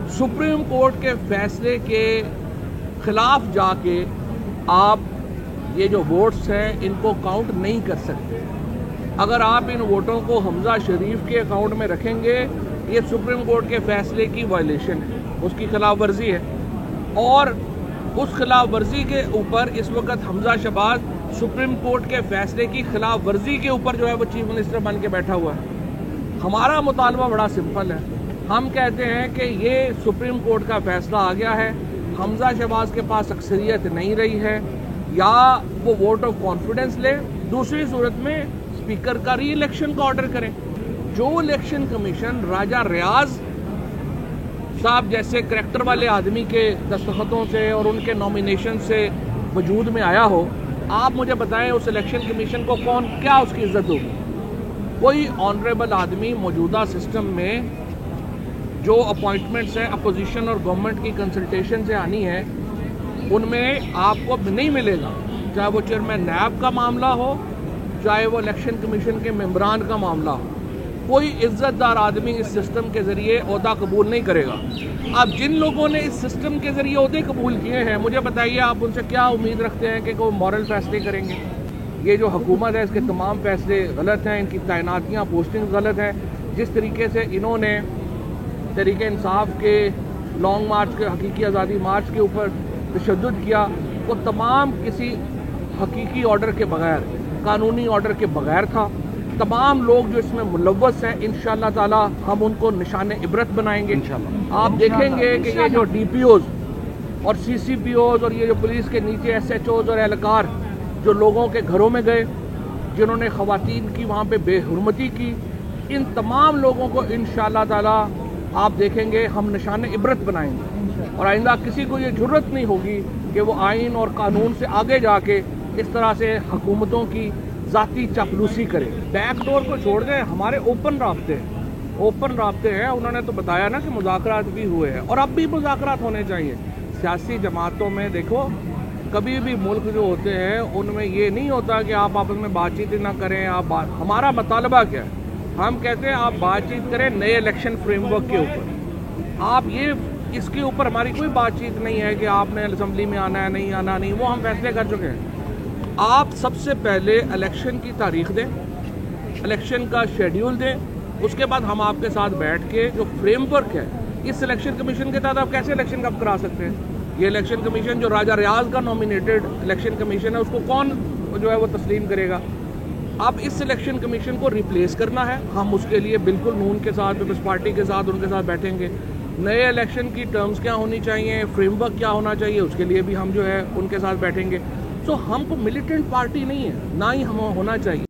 Supreme court के फैसले के खिलाफ जाके आप ये जो वोट्स हैं इनको काउंट नहीं कर सकते। अगर आप इन वोटों को हमजा शरीफ के अकाउंट में रखेंगे, ये सुप्रीम कोर्ट के फैसले की वायलेशन है, उसकी खिलाफ वर्जी है। और उस खिलाफ वर्जी के ऊपर इस वक्त हमजा शहबाज सुप्रीम कोर्ट के फैसले की खिलाफ वर्जी के ऊपर जो है वो चीफ मिनिस्टर बन के बैठा हुआ है। हमारा मुतालबा बड़ा सिंपल है, हम कहते हैं कि ये सुप्रीम कोर्ट का फैसला आ गया है, हमजा शहबाज के पास अक्सरियत नहीं रही है, या वो वोट ऑफ कॉन्फिडेंस ले, दूसरी सूरत में स्पीकर का री इलेक्शन का ऑर्डर करें। जो इलेक्शन कमीशन राजा रियाज साहब जैसे करैक्टर वाले आदमी के दस्तखतों से और उनके नॉमिनेशन से वजूद में आया हो, आप मुझे बताएं उस इलेक्शन कमीशन को कौन क्या उसकी इज्जत होगी? कोई ऑनरेबल आदमी मौजूदा सिस्टम में जो अपॉइंटमेंट्स हैं अपोजिशन और गवर्नमेंट की कंसल्टेशन से आनी है, उनमें आपको नहीं मिलेगा, चाहे वो चेयरमैन नैब का मामला हो, चाहे वो इलेक्शन कमीशन के मेंबरान का मामला हो। कोई इज्जतदार आदमी इस सिस्टम के ज़रिए ओहदा कबूल नहीं करेगा। अब जिन लोगों ने इस सिस्टम के ज़रिए ओहदे कबूल किए हैं, मुझे बताइए आप उनसे क्या उम्मीद रखते हैं कि कोई मॉरल फैसले करेंगे? ये जो हुकूमत है इसके तमाम फैसले गलत हैं, इनकी तैनातियाँ पोस्टिंग गलत हैं। जिस तरीके से इन्होंने तहरीक इंसाफ के लॉन्ग मार्च के हकीकी आज़ादी मार्च के ऊपर तशद्दुद किया, वो तमाम किसी हकीकी ऑर्डर के बगैर, कानूनी ऑर्डर के बगैर था। तमाम लोग जो इसमें मुलव्वस हैं, इंशाअल्लाह ताला हम उनको निशान इबरत बनाएंगे। इंशाअल्लाह आप देखेंगे कि ये जो DPOs और CCPOs और ये जो पुलिस के नीचे SHOs और एहलकार जो लोगों के घरों में गए, जिन्होंने ख़वातीन की वहाँ पे बेहुरमती की, इन तमाम लोगों को इंशाअल्लाह ताला आप देखेंगे हम निशान इबरत बनाएंगे। और आइंदा किसी को ये जुर्रत नहीं होगी कि वो आइन और कानून से आगे जाके इस तरह से हुकूमतों की ज़ाती चापलूसी करे। बैक डोर को छोड़ दें, हमारे ओपन राब्ते हैं। उन्होंने तो बताया ना कि मुज़ाकरात भी हुए हैं और अब भी मुज़ाकरात होने चाहिए। सियासी जमातों में देखो, कभी भी मुल्क जो होते हैं उनमें ये नहीं होता कि आप आपस में बातचीत ना करें। हमारा मुतालबा क्या है? हम कहते हैं आप बातचीत करें नए इलेक्शन फ्रेमवर्क के ऊपर। आप ये इसके ऊपर हमारी कोई बातचीत नहीं है कि आपने असेंबली में आना है, नहीं आना, नहीं, वो हम फैसले कर चुके हैं। आप सबसे पहले इलेक्शन की तारीख दें, इलेक्शन का शेड्यूल दें, उसके बाद हम आपके साथ बैठ के जो फ्रेमवर्क है इस इलेक्शन कमीशन के तहत आप कैसे इलेक्शन कब करा सकते हैं। ये इलेक्शन कमीशन जो राजा रियाज का नॉमिनेटेड इलेक्शन कमीशन है, उसको कौन जो है वो तस्लीम करेगा? अब इस इलेक्शन कमीशन को रिप्लेस करना है, हम उसके लिए बिल्कुल नून के साथ, पीपल्स पार्टी के साथ, उनके साथ बैठेंगे। नए इलेक्शन की टर्म्स क्या होनी चाहिए, फ्रेमवर्क क्या होना चाहिए, उसके लिए भी हम जो है उनके साथ बैठेंगे। तो हमको मिलिटेंट पार्टी नहीं है, ना ही हम होना चाहिए।